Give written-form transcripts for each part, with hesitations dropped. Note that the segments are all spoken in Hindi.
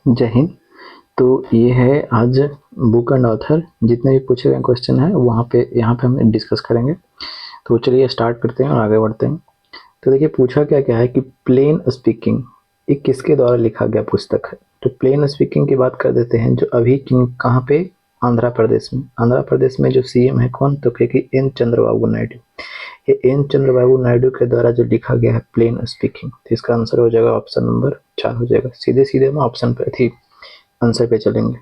जय हिंद। तो ये है आज बुक एंड ऑथर, जितने भी पूछे गए क्वेश्चन है यहाँ पे हम डिस्कस करेंगे। तो चलिए स्टार्ट करते हैं और आगे बढ़ते हैं। तो देखिए पूछा क्या क्या है कि प्लेन स्पीकिंग ये किसके द्वारा लिखा गया पुस्तक है। तो प्लेन स्पीकिंग की बात कर देते हैं, जो अभी कहाँ पे, आंध्र प्रदेश में। आंध्र प्रदेश में जो सीएम है कौन, तो क्योंकि एन चंद्रबाबू नायडू। ये एन चंद्रबाबू नायडू के द्वारा जो लिखा गया है प्लेन स्पीकिंग, तो इसका आंसर हो जाएगा ऑप्शन नंबर 4 हो जाएगा। सीधे सीधे हम ऑप्शन पे थी आंसर पे चलेंगे।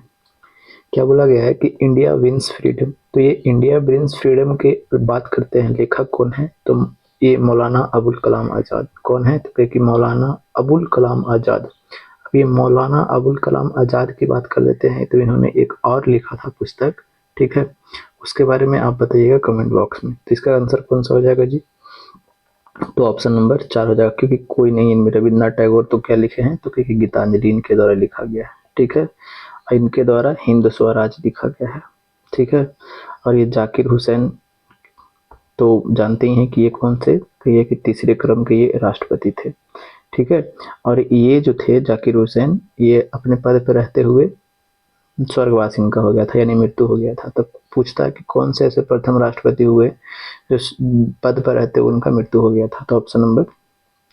क्या बोला गया है कि इंडिया विंस फ्रीडम, तो ये इंडिया विंस फ्रीडम के बात करते हैं, लेखक कौन है, तो ये मौलाना अबुल कलाम आज़ाद। कौन है, तो क्योंकि मौलाना अबुल कलाम आज़ाद। अब ये मौलाना अबुल कलाम आज़ाद की बात कर लेते हैं, तो इन्होंने एक और लिखा था पुस्तक, ठीक है, उसके बारे में आप बताइएगा कमेंट बॉक्स में। तो इसका आंसर कौन सा हो जाएगा जी, तो ऑप्शन नंबर 4 हो जाएगा, क्योंकि कोई नहीं इनमें रविन्द्रनाथ टैगोर तो क्या लिखे हैं, तो क्योंकि गीतांजलि इनके द्वारा लिखा गया है, ठीक है। इनके द्वारा हिंद स्वराज लिखा गया है, ठीक है। और ये जाकिर हुसैन तो जानते ही हैं कि ये कौन से, तो ये कि तीसरे क्रम के ये राष्ट्रपति थे, ठीक है। और ये जो थे जाकिर हुसैन, ये अपने पद पर रहते हुए स्वर्गवास इनका हो गया था, यानी मृत्यु हो गया था। तो पूछता है कि कौन से ऐसे प्रथम राष्ट्रपति हुए जो पद पर रहते हुए उनका मृत्यु हो गया था, तो ऑप्शन नंबर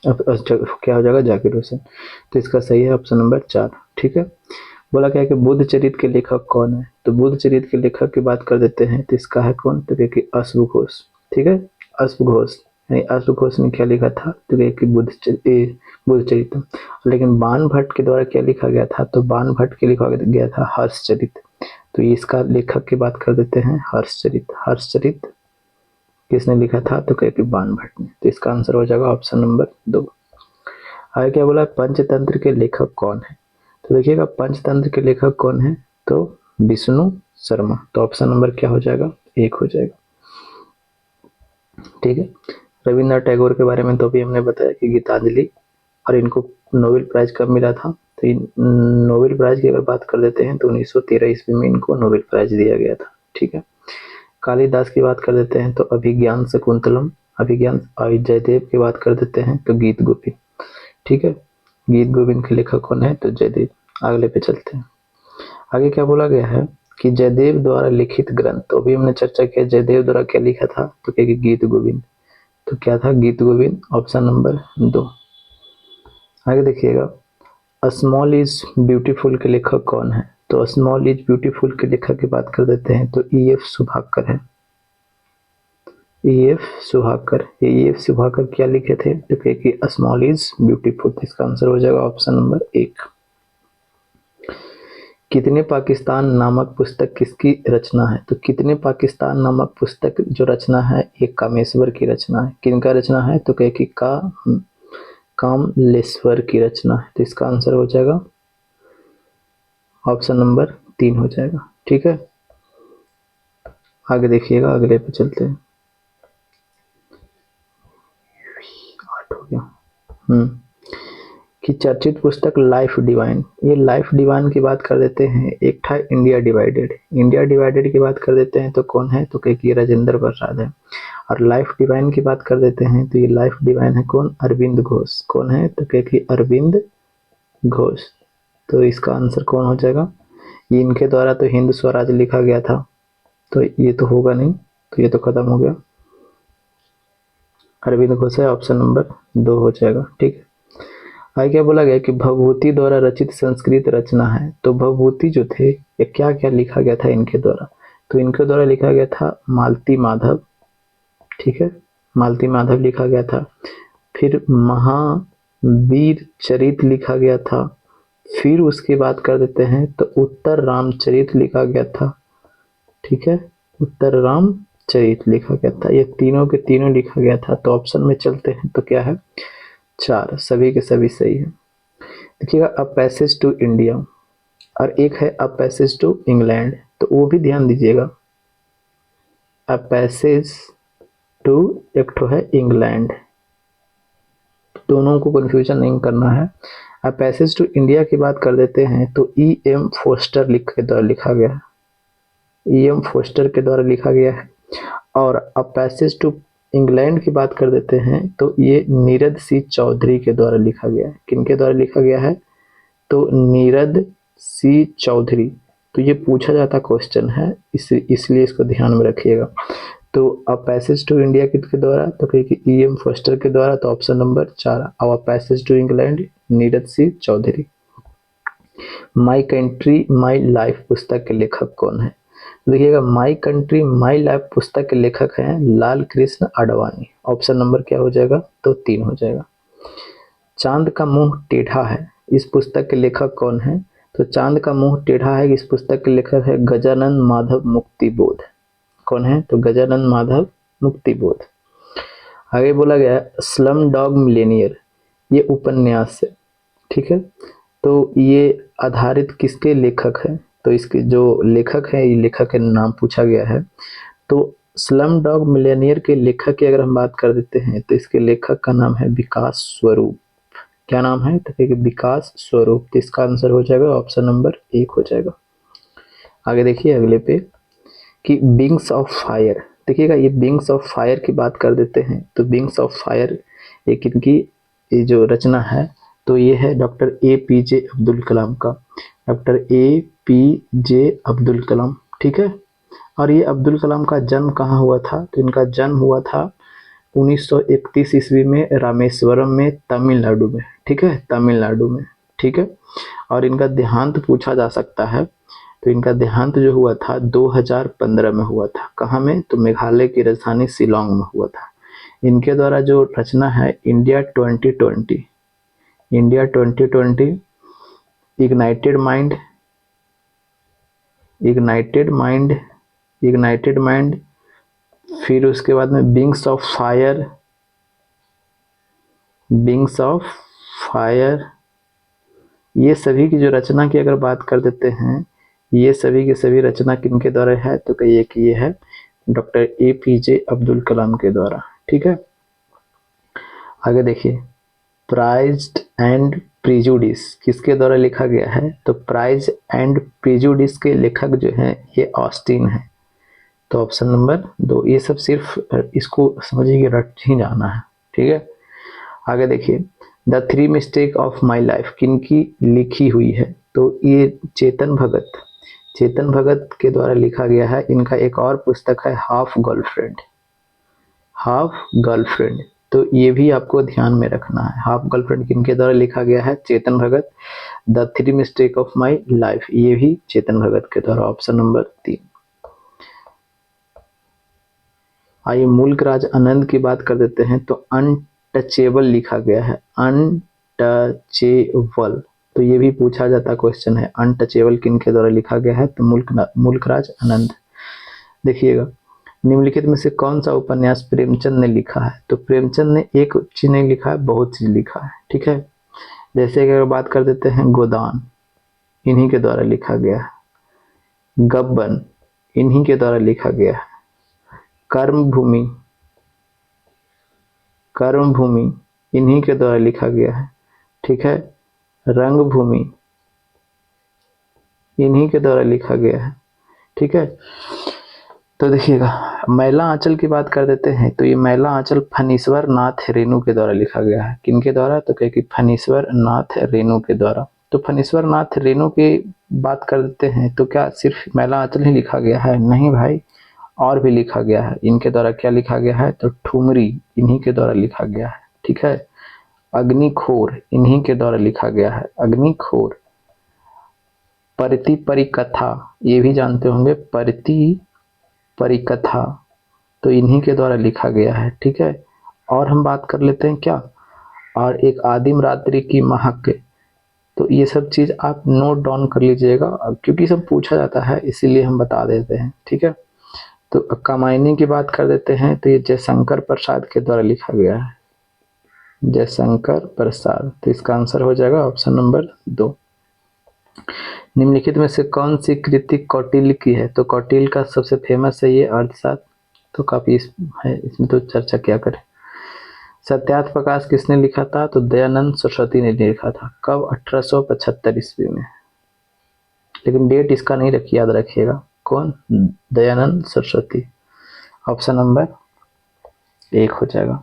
क्या हो जाएगा, जाकिर हुसैन। तो इसका सही है ऑप्शन नंबर 4, ठीक है। बोला क्या है कि बुद्ध चरित के लेखक कौन है, तो बुद्ध चरित के लेखक की बात कर देते हैं, तो इसका है कौन, तो देखिए अश्व घोष, ठीक है। अश्व घोष, यानी अश्व घोष ने क्या लिखा था, तो देखिए बुद्ध चरित। लेकिन बाण भट्ट के द्वारा क्या लिखा गया था, तो बाण भट्ट के लिखा गया था हर्षचरित। तो इसका लेखक की बात कर देते हैं, हर्षचरित। हर्षचरित किसने लिखा था, तो कहते बाण भट्ट ने। तो इसका आंसर हो जाएगा ऑप्शन नंबर 2। आगे क्या बोला, पंचतंत्र के लेखक कौन है, तो देखिएगा पंचतंत्र के लेखक कौन है, तो विष्णु शर्मा। तो ऑप्शन नंबर क्या हो जाएगा, 1 हो जाएगा, ठीक है। रविन्द्रनाथ टैगोर के बारे में तो अभी हमने बताया कि गीतांजलि, और इनको नोबेल प्राइज कब मिला था, तो नोबेल प्राइज की अगर बात कर देते हैं तो 1913 ईस्वी में इनको नोबेल प्राइज दिया गया था, ठीक है। कालिदास की बात कर देते हैं तो अभिज्ञान शकुंतलम, अभिज्ञान। और जयदेव की बात कर देते हैं तो गीत गोविंद, ठीक है। गीत गोविंद के लेखक कौन है, तो जयदेव। अगले पे चलते हैं। आगे क्या बोला गया है कि जयदेव द्वारा लिखित ग्रंथ, तो अभी हमने चर्चा किया जयदेव द्वारा क्या लिखा था, तो क्या गीत गोविंद। तो क्या था, गीत गोविंद, ऑप्शन नंबर 2। आगे देखिएगा स्मॉल इज ब्यूटीफुल के लेखक कौन है, तो स्मॉल इज ब्यूटीफुल के लेखक की बात कर देते हैं तो EF सुभाकर है। EF सुभाकर, EF सुभाकर क्या लिखे थे, तो कि स्मॉल इज ब्यूटीफुल। इसका आंसर हो जाएगा ऑप्शन नंबर 1। कितने पाकिस्तान नामक पुस्तक किसकी रचना है, तो कितने पाकिस्तान नामक पुस्तक जो रचना है ये कामेश्वर की रचना है। किनका रचना है, तो कहे कि कामलेश्वर की रचना है। तो इसका आंसर हो जाएगा ऑप्शन नंबर 3 हो जाएगा, ठीक है। आगे देखिएगा, अगले पे चलते हैं। 8 हो गया। कि चर्चित पुस्तक लाइफ डिवाइन, ये लाइफ डिवाइन की बात कर देते हैं। एक था इंडिया डिवाइडेड, इंडिया डिवाइडेड की बात कर देते हैं तो कौन है, तो कि राजेंद्र प्रसाद है। और लाइफ डिवाइन की बात कर देते हैं तो ये लाइफ डिवाइन है कौन, अरविंद घोष। कौन है, तो कि अरविंद घोष। तो इसका आंसर कौन हो जाएगा, ये इनके द्वारा तो हिंद स्वराज लिखा गया था, तो ये तो होगा नहीं, तो ये तो खत्म हो गया। अरविंद घोष है, ऑप्शन नंबर 2 हो जाएगा, ठीक है। आगे क्या बोला गया कि भवभूति द्वारा रचित संस्कृत रचना है, तो भवभूति जो थे ये क्या क्या लिखा गया था इनके द्वारा, तो इनके द्वारा लिखा गया था मालती माधव, ठीक है, मालती माधव लिखा गया था। फिर महावीर चरित लिखा गया था। फिर उसकी बात कर देते हैं तो उत्तर रामचरित लिखा गया था, ठीक है, उत्तर रामचरित लिखा गया था। ये तीनों के तीनों लिखा गया था। तो ऑप्शन में चलते हैं तो क्या है, 4, सभी के सभी सही है। देखिएगा अ पैसेज टू इंडिया, और एक है अ पैसेज टू इंग्लैंड, तो वो भी ध्यान दीजिएगा। अ पैसेज टू एक तो है इंग्लैंड, दोनों को कंफ्यूजन नहीं करना है। अ पैसेज टू इंडिया की बात कर देते हैं तो EM फोस्टर के द्वारा लिखा गया है, EM फोस्टर के द्वारा लिखा गया है। और अ पैसेज टू इंग्लैंड की बात कर देते हैं तो ये नीरद सी चौधरी के द्वारा लिखा गया है। किनके द्वारा लिखा गया है, तो नीरद सी चौधरी। तो ये पूछा जाता क्वेश्चन है, इसलिए इसको ध्यान में रखिएगा। तो अ पैसेज टू इंडिया किसके द्वारा, तो कहिए E.M. फोस्टर के द्वारा, तो option number 4 a passage to England, Neeraj C Chaudhuri. My country my life पुस्तक के लेखक कौन है, देखिएगा माई कंट्री माई लाइफ पुस्तक के लेखक हैं लाल कृष्ण आडवाणी। ऑप्शन नंबर क्या हो जाएगा, तो 3 हो जाएगा। चांद का मुंह टेढ़ा है, इस पुस्तक के लेखक कौन है, तो चांद का मुंह टेढ़ा है, इस पुस्तक के लेखक है गजानन माधव मुक्तिबोध। कौन है, तो गजानन माधव मुक्तिबोध। आगे बोला गया स्लम डॉग मिलेनियर, ये उपन्यास है, ठीक है। तो ये आधारित किसके लेखक है, तो इसके जो लेखक है, ये लेखक के नाम पूछा गया है। तो स्लम डॉग मिलेनियर के लेखक की अगर हम बात कर देते हैं, तो इसके लेखक का नाम है विकास स्वरूप। क्या नाम है, तो कहिए विकास स्वरूप। तो इसका आंसर हो जाएगा ऑप्शन नंबर 1 हो जाएगा। आगे देखिए अगले पे कि विंग्स ऑफ फायर, देखिएगा ये विंग्स ऑफ फायर की बात कर देते हैं। तो विंग्स ऑफ फायर एक इनकी ये जो रचना है, तो ये है डॉक्टर APJ अब्दुल कलाम का, डॉक्टर APJ अब्दुल कलाम, ठीक है। और ये अब्दुल कलाम का जन्म कहाँ हुआ था, तो इनका जन्म हुआ था 1931 ईस्वी में रामेश्वरम में, तमिलनाडु में, ठीक है, तमिलनाडु में, ठीक है। और इनका देहांत पूछा जा सकता है, तो इनका देहांत जो हुआ था 2015 में हुआ था। कहाँ में, तो मेघालय की राजधानी शिलोंग में हुआ था। इनके द्वारा जो रचना है India 2020, India 2020, ignited mind, ignited mind, ignited mind, फिर उसके बाद में wings of fire, wings of fire, ये सभी की जो रचना की अगर बात कर देते हैं, ये सभी की सभी रचना किनके द्वारा है, तो कहिए कि ये है डॉक्टर APJ अब्दुल कलाम के द्वारा, ठीक है। आगे देखिए प्राइज्ड एंड प्रिजुडिस किसके द्वारा लिखा गया है, तो प्राइज एंड प्रिजुडिस के लेखक जो हैं ये ऑस्टिन है। तो ऑप्शन नंबर 2, ये सब सिर्फ इसको समझिए कि रट ही जाना है, ठीक है। आगे देखिए the 3 mistake of my life किनकी लिखी हुई है, तो ये चेतन भगत, चेतन भगत के द्वारा लिखा गया है। इनका एक और पुस्तक है हाफ गर्लफ्रेंड, हाफ गर्लफ्रेंड, तो ये भी आपको ध्यान में रखना है। हाफ गर्लफ्रेंड किनके द्वारा लिखा गया है, Chetan Bhagat. The 3 mistake of my life, ये भी चेतन भगत के द्वारा, ऑप्शन नंबर 3। आइए मुल्क राज आनंद की बात कर देते हैं, तो अनटचेबल लिखा गया है, अनटचेबल, तो ये भी पूछा जाता क्वेश्चन है, अनटचेबल किनके द्वारा लिखा गया है, तो मुल्क राज आनंद। देखिएगा निम्नलिखित में से कौन सा उपन्यास प्रेमचंद ने लिखा है, तो प्रेमचंद ने एक चीज नहीं लिखा है, बहुत चीज लिखा है, ठीक है। जैसे कि अगर बात कर देते हैं गोदान, इन्हीं के द्वारा लिखा गया है। गब्बन, इन्हीं के द्वारा लिखा गया है। कर्मभूमि, कर्मभूमि, इन्हीं के द्वारा लिखा गया है, ठीक है। रंगभूमि, इन्हीं के द्वारा लिखा गया है, ठीक है। तो देखिएगा मैला आंचल की बात कर देते हैं, तो ये मैला आंचल फणीश्वर नाथ रेणु के द्वारा लिखा गया है। किनके द्वारा, तो कहे कि फणीश्वर नाथ रेणु के द्वारा। तो फणीश्वर नाथ रेणु की बात कर देते हैं, तो क्या सिर्फ मैला आंचल ही लिखा गया है, नहीं भाई, और भी लिखा गया है। इनके द्वारा क्या लिखा गया है, तो ठुमरी, इन्हीं के द्वारा लिखा गया है, ठीक है। अग्निखोर, इन्हीं के द्वारा लिखा गया है, अग्निखोर। परति परिकथा, ये भी जानते होंगे, परति परिकथा, तो इन्हीं के द्वारा लिखा गया है, ठीक है। और हम बात कर लेते हैं क्या, और एक आदिम रात्रि की महक, तो ये सब चीज आप नोट डाउन कर लीजिएगा, क्योंकि सब पूछा जाता है इसीलिए हम बता देते हैं, ठीक है। तो कामायनी की बात कर देते हैं, तो ये जयशंकर प्रसाद के द्वारा लिखा गया है, जयशंकर प्रसाद। तो इसका आंसर हो जाएगा ऑप्शन नंबर 2। निम्नलिखित में से कौन सी कृति कौटिल्य की है, तो कौटिल्य का सबसे फेमस है ये अर्थशास्त्र, तो काफी है, इसमें तो चर्चा क्या करें। सत्यार्थ प्रकाश किसने लिखा था, तो दयानंद सरस्वती ने लिखा था। कब, 1875 ईस्वी में, लेकिन डेट इसका नहीं रखी, याद रखिएगा, कौन, दयानंद सरस्वती। ऑप्शन नंबर 1 हो जाएगा।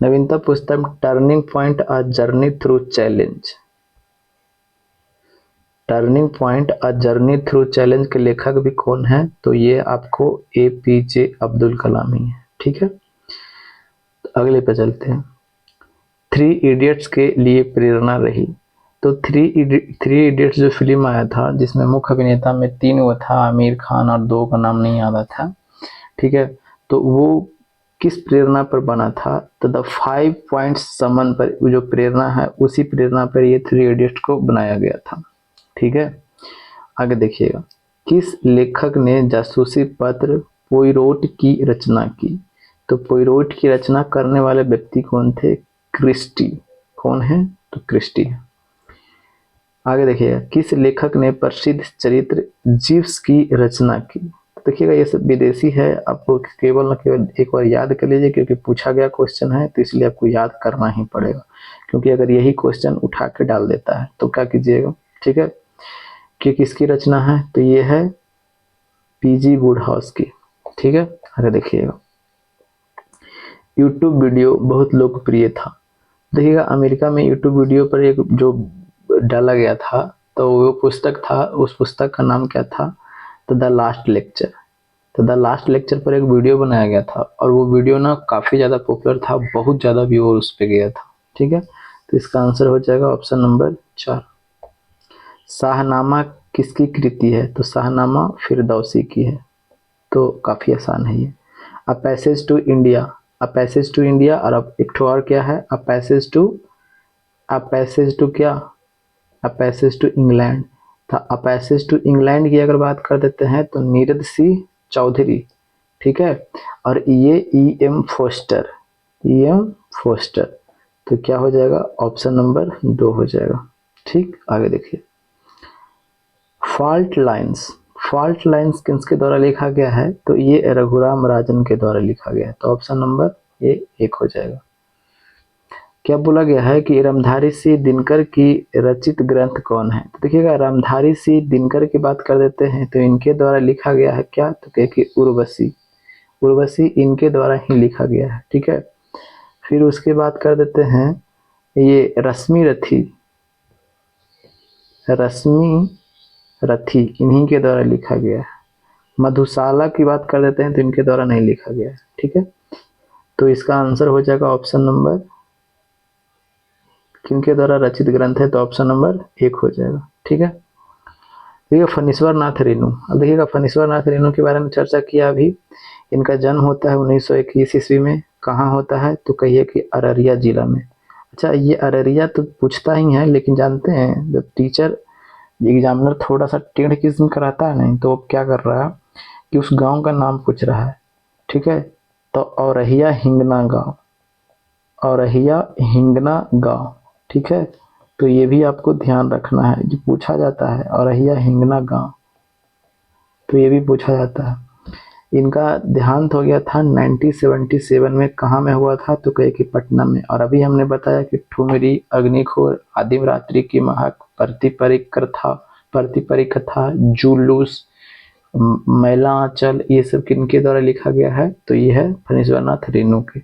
नवीनतम पुस्तक turning point a journey through challenge, turning point a journey through challenge के लेखक भी कौन है? तो ये आपको APJ अब्दुल कलाम ही है। ठीक है, तो अगले पे चलते हैं। 3 इडियट्स के लिए प्रेरणा रही। तो थ्री इडियट्स जो फिल्म आया था जिसमें मुख्य अभिनेता में 3 वो था, आमिर खान और 2 का नाम नहीं याद था। ठीक है, तो वो किस प्रेरणा पर बना था? तो द 5 पॉइंट्स समन पर जो प्रेरणा है उसी प्रेरणा पर ये 3 इडियट्स को बनाया गया था। ठीक है, आगे देखिएगा। किस लेखक ने जासूसी पत्र पोइरोट की रचना की? तो पोइरोट की रचना करने वाले व्यक्ति कौन थे? क्रिस्टी। कौन है? तो क्रिस्टी है। आगे देखिएगा। किस लेखक ने प्रसिद्ध चरित्र जीव्स की रचना की? देखिएगा ये सब विदेशी है, आपको केवल न केवल एक बार याद कर लीजिए क्योंकि पूछा गया क्वेश्चन है, तो इसलिए आपको याद करना ही पड़ेगा, क्योंकि अगर यही क्वेश्चन उठा के डाल देता है तो क्या कीजिएगा। ठीक है, कि किसकी रचना है? तो ये है PG वुडहाउस की। ठीक है, आगे देखिएगा। यूट्यूब वीडियो बहुत लोकप्रिय था। देखिएगा अमेरिका में यूट्यूब वीडियो पर एक जो डाला गया था तो वो पुस्तक था, उस पुस्तक का नाम क्या था? तो द लास्ट लेक्चर। तो द लास्ट लेक्चर पर एक वीडियो बनाया गया था और वो वीडियो ना काफ़ी ज़्यादा पॉपुलर था, बहुत ज़्यादा व्यूअर उस पर गया था। ठीक है, तो इसका आंसर हो जाएगा ऑप्शन नंबर 4। शाहनामा किसकी कृति है? तो शाहनामा फिरदौसी की है, तो काफ़ी आसान है ये। A passage to India, a passage to India, और अब एक ठो और क्या है? अ पैसेज टू क्या? अ पैसेज टू इंग्लैंड था। अ पैसेज टू इंग्लैंड की अगर बात कर देते हैं तो नीरद सिंह चौधरी। ठीक है, और ये EM फोस्टर, EM फोस्टर, तो क्या हो जाएगा? ऑप्शन नंबर 2 हो जाएगा। ठीक, आगे देखिए। फॉल्ट लाइन्स किसके द्वारा लिखा गया है? तो ये रघुराम राजन के द्वारा लिखा गया है, तो ऑप्शन नंबर ये 1 हो जाएगा। क्या बोला गया है कि रामधारी सिंह दिनकर की रचित ग्रंथ कौन है? तो देखिएगा रामधारी सिंह दिनकर की बात कर देते हैं तो इनके द्वारा लिखा गया है क्या? तो कहे कि उर्वशी इनके द्वारा ही लिखा गया है। ठीक है, फिर उसके बाद कर देते हैं ये रश्मि रथी इन्हीं के द्वारा लिखा गया है। मधुशाला की बात कर देते हैं तो इनके द्वारा नहीं लिखा गया है। ठीक है, तो इसका आंसर हो जाएगा ऑप्शन नंबर, किनके द्वारा रचित ग्रंथ है? तो ऑप्शन नंबर 1 हो जाएगा। ठीक है, देखिए फणीश्वर नाथ रेणु। अब देखिएगा फणीश्वर नाथ रेणु के बारे में चर्चा किया अभी। इनका जन्म होता है 1921 ईस्वी में। कहाँ होता है? तो कहिए कि अररिया जिला में। अच्छा, ये अररिया तो पूछता ही है, लेकिन जानते हैं जब टीचर एग्जामिनर थोड़ा सा टेढ़ किस्म कराता है नहीं, तो वो क्या कर रहा है कि उस गांव का नाम पूछ रहा है। ठीक है, तो औरहिया हिंगना गांव। ठीक है, तो ये भी आपको ध्यान रखना है, जो पूछा जाता है औरहिया हिंगना गांव, तो ये भी पूछा जाता है। इनका देहांत हो गया था 1977 में। कहाँ में हुआ था? तो कहे कि पटना में। और अभी हमने बताया कि ठुमरी, अग्निखोर, आदिम रात्रि की महक, प्रतिपरिकथा, जुलूस, मैला आंचल, ये सब किनके द्वारा लिखा गया है? तो ये है फणीश्वर नाथ रेणु के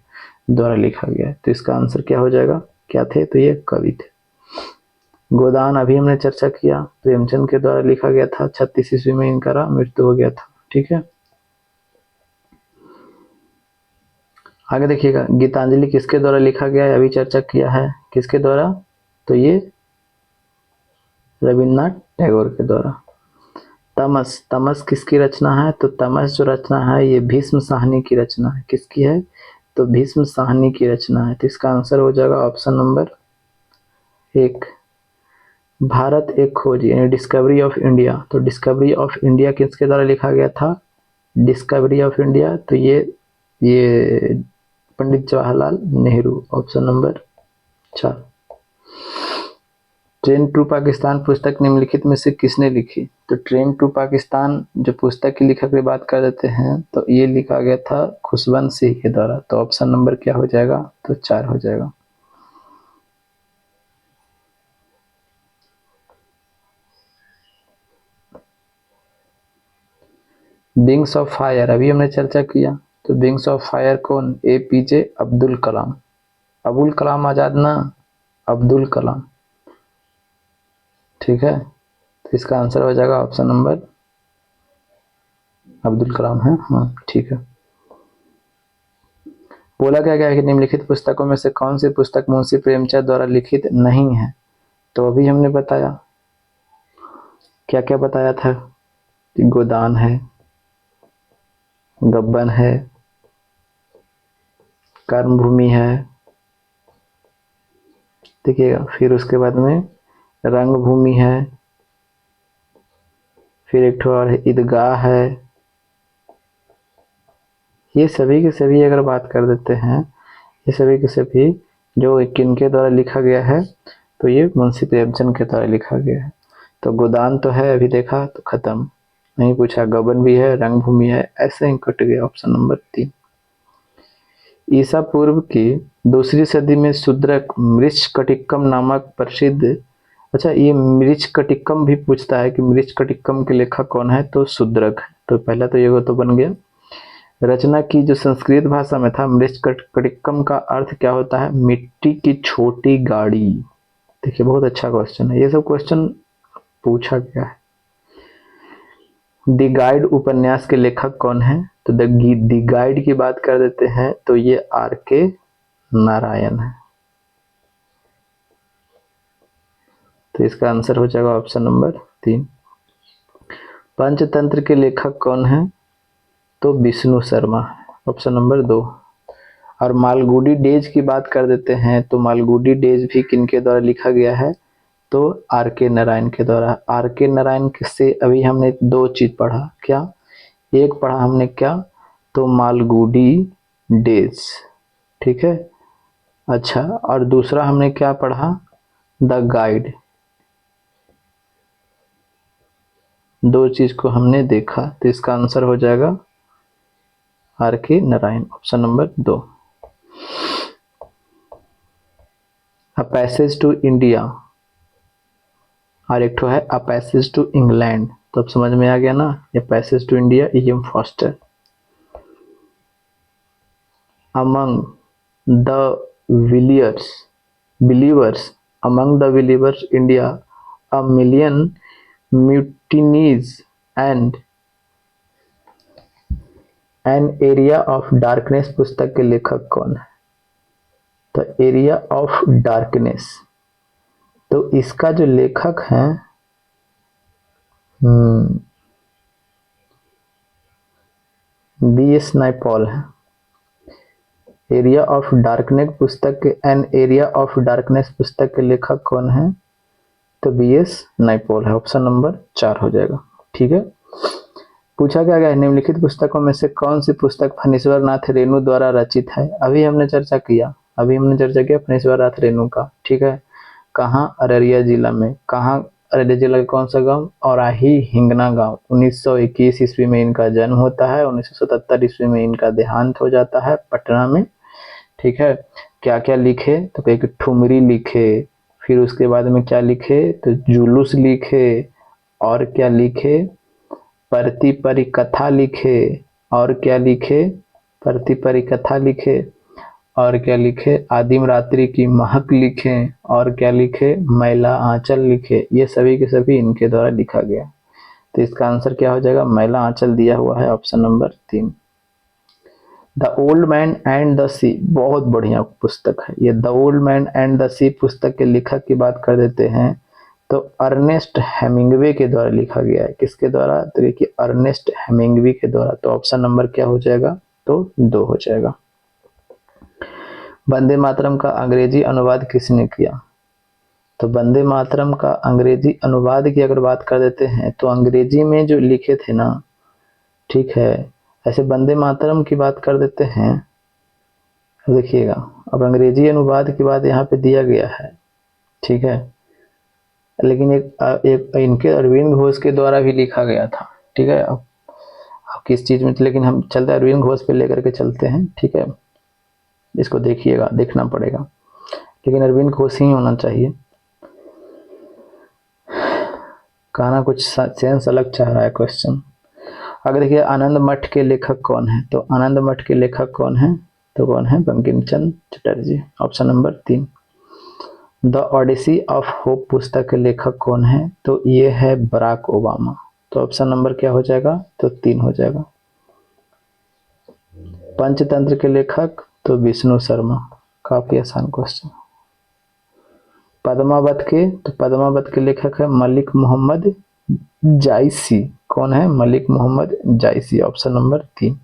द्वारा लिखा गया है। तो इसका आंसर क्या हो जाएगा? क्या थे? तो ये कवि थे। गोदान अभी हमने चर्चा किया, प्रेमचंद के द्वारा लिखा गया था। 36 ईस्वी में इनका मृत्यु हो गया था। ठीक है, आगे देखिएगा। गीतांजलि किसके द्वारा लिखा गया है? अभी चर्चा किया है, किसके द्वारा? तो ये रविन्द्रनाथ टैगोर के द्वारा। तमस किसकी रचना है? तो तमस जो रचना है ये भीष्म साहनी की रचना है। किसकी है? तो भीष्म साहनी की रचना है। तो इसका आंसर हो जाएगा ऑप्शन नंबर 1। भारत एक खोज यानी डिस्कवरी ऑफ इंडिया। तो डिस्कवरी ऑफ इंडिया किसके द्वारा लिखा गया था? डिस्कवरी ऑफ इंडिया, तो ये Pandit Jawaharlal Nehru, option number 4। Train to Pakistan पुस्तक निम्नलिखित में से किसने लिखी? तो ट्रेन टू पाकिस्तान जो पुस्तक की लेखक की बात कर देते हैं तो ये लिखा गया था खुशवंत सिंह के द्वारा। तो ऑप्शन नंबर क्या हो जाएगा? तो 4 हो जाएगा। विंग्स ऑफ फायर अभी हमने चर्चा किया, तो विंग्स ऑफ फायर कौन? APJ अब्दुल कलाम। अबुल कलाम आजाद ना, अब्दुल कलाम। ठीक है, तो इसका आंसर हो जाएगा ऑप्शन नंबर अब्दुल कलाम है। हाँ ठीक है। बोला क्या गया है कि निम्नलिखित पुस्तकों में से कौन सी पुस्तक मुंशी प्रेमचंद द्वारा लिखित नहीं है? तो अभी हमने बताया, क्या क्या बताया था कि गोदान है, गब्बन है, कर्मभूमि है, देखिएगा, फिर उसके बाद में रंगभूमि है, फिर एक ठो और ईदगाह है। ये सभी के सभी अगर बात कर देते हैं, ये सभी के सभी जो किनके द्वारा लिखा गया है, तो ये मुंशी प्रेमचंद के द्वारा लिखा गया है। तो गोदान तो है, अभी देखा तो खत्म, नहीं पूछा। गबन भी है, रंगभूमि है, ऐसे ही कट गया ऑप्शन नंबर 3। ईसा पूर्व की दूसरी सदी में शूद्रक मृच्छकटिक्कम नामक प्रसिद्ध, अच्छा ये मृच्छकटिक्कम भी पूछता है कि मृच्छकटिक्कम के लेखक कौन है? तो शूद्रक है। तो पहला तो ये तो बन गया। रचना की जो संस्कृत भाषा में था, मृच्छकटिक्कम का अर्थ क्या होता है? मिट्टी की छोटी गाड़ी। देखिए बहुत अच्छा क्वेश्चन है, ये सब क्वेश्चन पूछा गया है। द गाइड उपन्यास के लेखक कौन है? तो द गाइड की बात कर देते हैं तो ये R.K. नारायण है। तो इसका आंसर हो जाएगा ऑप्शन नंबर 3। पंचतंत्र के लेखक कौन है? तो विष्णु शर्मा, ऑप्शन नंबर 2। और मालगुडी डेज की बात कर देते हैं तो मालगुडी डेज भी किनके द्वारा लिखा गया है? तो R.K. नारायण के द्वारा। R.K. नारायण से अभी हमने 2 चीज पढ़ा, क्या? एक पढ़ा हमने क्या? तो मालगुडी डेज, ठीक है। अच्छा, और दूसरा हमने क्या पढ़ा? The guide. 2 चीज को हमने देखा, तो इसका आंसर हो जाएगा R.K. Narayan, option number 2। A passage to India और एक ठो है अ पैसेज टू इंग्लैंड। तो अब समझ में आ गया ना, ये passage to India E.M. Forster. Among the believers among the believers India a million mutinies and an area of darkness पुस्तक के लेखक कौन है? तो एरिया ऑफ डार्कनेस, तो इसका जो लेखक है B.S. नायपॉल है। एरिया ऑफ डार्कनेस पुस्तक के एरिया ऑफ डार्कनेस पुस्तक के लेखक कौन है? तो B.S. नायपॉल है, ऑप्शन नंबर 4 हो जाएगा। ठीक है। पूछा क्या गया है, निम्नलिखित पुस्तकों में से कौन सी पुस्तक फणीश्वर नाथ रेणु द्वारा रचित है? अभी हमने चर्चा किया फणीश्वर नाथ रेणु का। ठीक है। कहाँ? अररिया जिला में। कहाँ? अररिया जिला का कौन सा गांव? औराही हिंगना गांव। 1921 ईस्वी में इनका जन्म होता है, 1977 ईस्वी में इनका देहांत हो जाता है पटना में। ठीक है। क्या क्या लिखे? तो एक ठुमरी लिखे, फिर उसके बाद में क्या लिखे? तो जुलूस लिखे, और क्या लिखे? परति परिकथा लिखे, और क्या लिखे? परति परिकथा लिखे, और क्या लिखे? आदिम रात्रि की महक लिखे, और क्या लिखे? मैला आंचल लिखे। ये सभी के सभी इनके द्वारा लिखा गया। तो इसका आंसर क्या हो जाएगा? मैला आंचल दिया हुआ है, option number 3। The old man and the sea, बहुत बढ़िया पुस्तक है ये। The old man and the sea पुस्तक के लेखक की बात कर देते हैं तो अर्नेस्ट हेमिंग्वे के द्वारा लिखा गया है। किसके द्वारा? तो देखिए अर्नेस्ट हेमिंग्वे के द्वारा। तो ऑप्शन नंबर क्या हो जाएगा? तो 2 हो जाएगा। वंदे मातरम का अंग्रेजी अनुवाद किसने किया? तो वंदे मातरम का अंग्रेजी अनुवाद की अगर बात कर देते हैं तो अंग्रेजी में जो लिखे थे ना, ठीक है, ऐसे वंदे मातरम की बात कर देते हैं। देखिएगा, अब अंग्रेजी अनुवाद के बाद यहाँ पे दिया गया है, ठीक है, लेकिन एक इनके अरविंद घोष के द्वारा भी लिखा गया था। ठीक है। अब किस चीज में, लेकिन हम चलते अरविंद घोष पे लेकर के चलते हैं। ठीक है, इसको देखिएगा, देखना पड़ेगा, लेकिन अरविंद घोष ही होना चाहिए। कहना कुछ सेंस अलग चाह रहा है क्वेश्चन। अगर देखिए आनंद मठ के लेखक कौन है? तो आनंद मठ के लेखक कौन है? तो कौन है? Bankim Chandra Chatterjee, option number 3। The odyssey of hope पुस्तक के लेखक कौन है? तो ये है बराक ओबामा। तो ऑप्शन नंबर क्या हो जाएगा? तो 3 हो जाएगा। पंचतंत्र के लेखक तो विष्णु शर्मा, काफी आसान क्वेश्चन। पद्मावत के लेखक है मलिक मोहम्मद जायसी। कौन है? Malik Mohammad Jaisi, option number 3।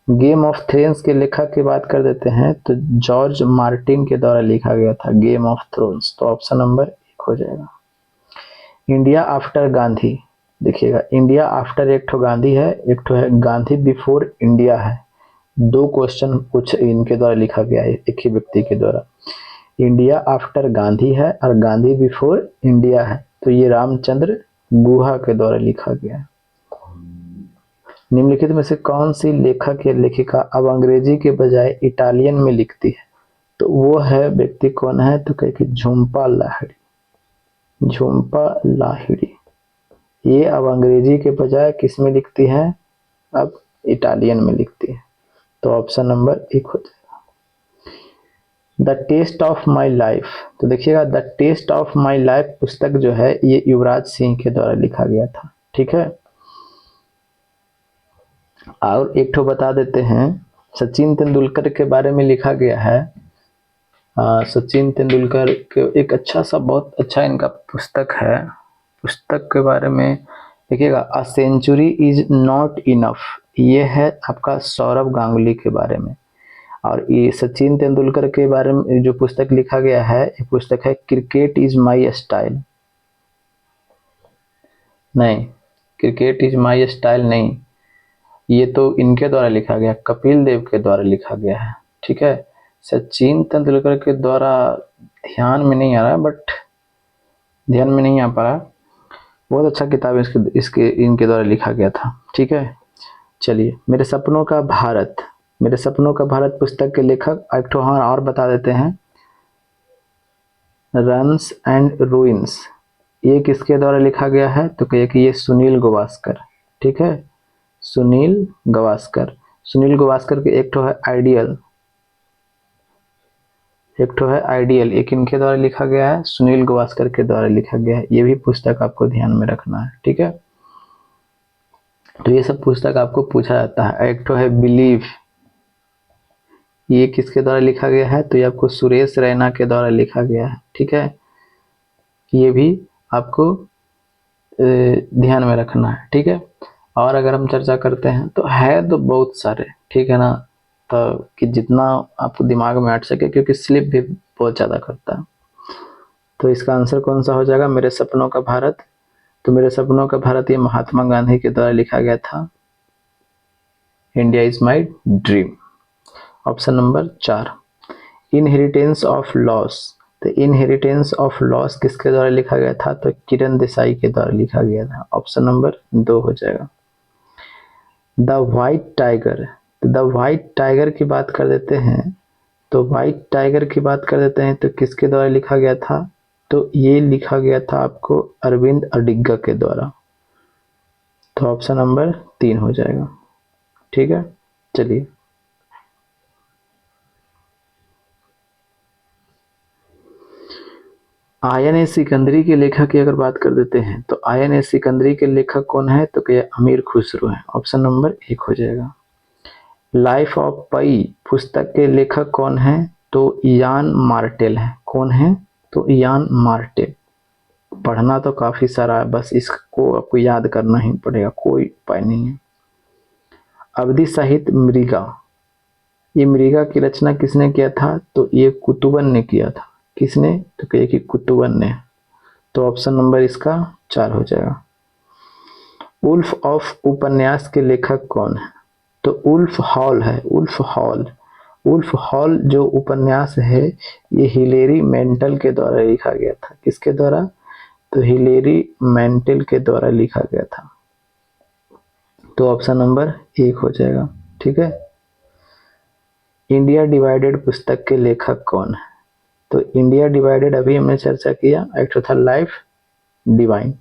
Game of thrones के लेखक की बात कर देते हैं तो जॉर्ज मार्टिन के द्वारा लिखा गया था गेम ऑफ थ्रोन्स, तो ऑप्शन नंबर 1 हो जाएगा। इंडिया आफ्टर गांधी, देखिएगा इंडिया आफ्टर एक ठो गांधी है, एक ठो है गांधी बिफोर इंडिया है। 2 क्वेश्चन कुछ इनके द्वारा लिखा गया है एक ही व्यक्ति के द्वारा। इंडिया आफ्टर गांधी है और गांधी बिफोर इंडिया है, तो ये रामचंद्र गुहा के द्वारा लिखा गया है। निम्नलिखित में से कौन सी लेखक या लेखिका अब अंग्रेजी के बजाय इटालियन में लिखती है? तो वो है व्यक्ति कौन है? तो कहे झुम्पा लाहिड़ी। झुम्पा लाहिड़ी ये अब अंग्रेजी के बजाय किस में लिखती है? अब इटालियन में लिखती है, तो ऑप्शन नंबर 1 हो जाएगा। The test of my life, तो देखिएगा the test of my life पुस्तक जो है ये युवराज सिंह के द्वारा लिखा गया था। ठीक है, और एक ठो बता देते हैं, सचिन तेंदुलकर के बारे में लिखा गया है। सचिन तेंदुलकर के एक अच्छा सा बहुत अच्छा इनका पुस्तक है। पुस्तक के बारे में देखिएगा, a century is not enough, ये है आपका सौरव गांगुली के बारे में। और ये सचिन तेंदुलकर के बारे में जो पुस्तक लिखा गया है, ये पुस्तक है क्रिकेट इज माई स्टाइल। नहीं, क्रिकेट इज माई स्टाइल नहीं, ये तो इनके द्वारा लिखा गया, कपिल देव के द्वारा लिखा गया है। ठीक है, सचिन तेंदुलकर के द्वारा ध्यान में नहीं आ रहा, बट ध्यान में नहीं आ पा रहा। बहुत अच्छा किताब इसके इनके द्वारा लिखा गया था। ठीक है, चलिए मेरे सपनों का भारत, मेरे सपनों का भारत पुस्तक के लेखक एक ठो हाँ और बता देते हैं, रन्स एंड रूइंस, ये किसके द्वारा लिखा गया है? तो कहिए कि ये सुनील गावस्कर। ठीक है, सुनील गावस्कर। सुनील गावस्कर के एक ठो है आइडियल, एक ठो है आइडियल, एक इनके द्वारा लिखा गया है, सुनील गावस्कर के द्वारा लिखा गया है। ये भी पुस्तक आपको ध्यान में रखना है। ठीक है, तो ये सब पुस्तक आपको पूछा जाता है। एक ठो है बिलीव, ये किसके द्वारा लिखा गया है? तो ये आपको सुरेश रैना के द्वारा लिखा गया है। ठीक है, ये भी आपको ध्यान में रखना है। ठीक है, और अगर हम चर्चा करते हैं तो है तो बहुत सारे, ठीक है ना, तो कि जितना आपको दिमाग में अट सके, क्योंकि स्लिप भी बहुत ज़्यादा करता है। तो इसका आंसर कौन सा हो जाएगा? मेरे सपनों का भारत। तो मेरे सपनों का भारत ये महात्मा गांधी के द्वारा लिखा गया था। India is my dream, option number 4। Inheritance of loss, तो इनहेरिटेंस ऑफ लॉस किसके द्वारा लिखा गया था? तो किरण देसाई के द्वारा लिखा गया था, ऑप्शन नंबर 2 हो जाएगा। The white tiger, the white tiger की बात कर देते हैं, तो व्हाइट टाइगर की बात कर देते हैं तो किसके द्वारा लिखा गया था? तो ये लिखा गया था आपको अरविंद अडिगा के द्वारा, तो ऑप्शन नंबर 3 हो जाएगा। ठीक है, चलिए आयन ए सिकंदरी के लेखक की अगर बात कर देते हैं, तो आयन ए सिकंदरी के लेखक कौन है? तो क्या अमीर खुसरो है, ऑप्शन नंबर 1 हो जाएगा। लाइफ ऑफ पई पुस्तक के लेखक कौन है? तो यान मार्टेल है। कौन है? तो यान मार्टेल। पढ़ना तो काफी सारा है, बस इसको आपको याद करना ही पड़ेगा, कोई उपाय नहीं है। अवधि साहित्य मृगा, ये मृगा की रचना किसने किया था? तो ये कुतुबन ने किया था। किसने? तो कहिए कि कुतुबन ने, तो ऑप्शन नंबर इसका 4 हो जाएगा। उल्फ ऑफ उपन्यास के लेखक कौन है? तो उल्फ हॉल है, उल्फ हॉल। उल्फ हॉल जो उपन्यास है ये हिलेरी मेंटल के द्वारा लिखा गया था। किसके द्वारा? तो हिलेरी मेंटल के द्वारा लिखा गया था, तो ऑप्शन नंबर 1 हो जाएगा। ठीक है, इंडिया डिवाइडेड पुस्तक के लेखक कौन है? तो इंडिया डिवाइडेड अभी हमने चर्चा किया, एक था लाइफ डिवाइन,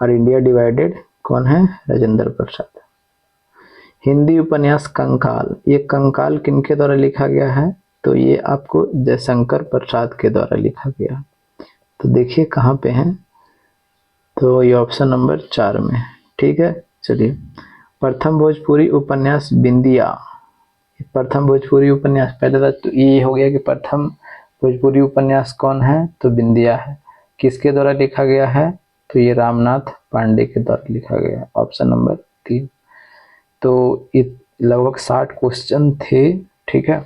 और इंडिया डिवाइडेड कौन है? राजेंद्र प्रसाद। हिंदी उपन्यास कंकाल, ये कंकाल किनके द्वारा लिखा गया है? तो ये आपको जयशंकर प्रसाद के द्वारा लिखा गया। तो देखिए कहाँ पे है, तो ये ऑप्शन नंबर 4 में है। ठीक है, चलिए। प्रथम भोजपुरी उपन्यास बिंदिया, प्रथम भोजपुरी उपन्यास पहले तो ये हो गया कि प्रथम भोजपुरी उपन्यास कौन है, तो बिंदिया है। किसके द्वारा लिखा गया है, तो ये रामनाथ पांडे के द्वारा लिखा गया है, ऑप्शन नंबर 3। तो लगभग 60 क्वेश्चन थे। ठीक है,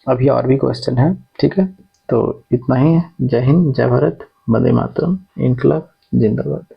अभी और भी क्वेश्चन है। ठीक है, तो इतना ही है। जय हिंद, जय भारत, वंदे मातरम, इनकलाब जिंदाबाद।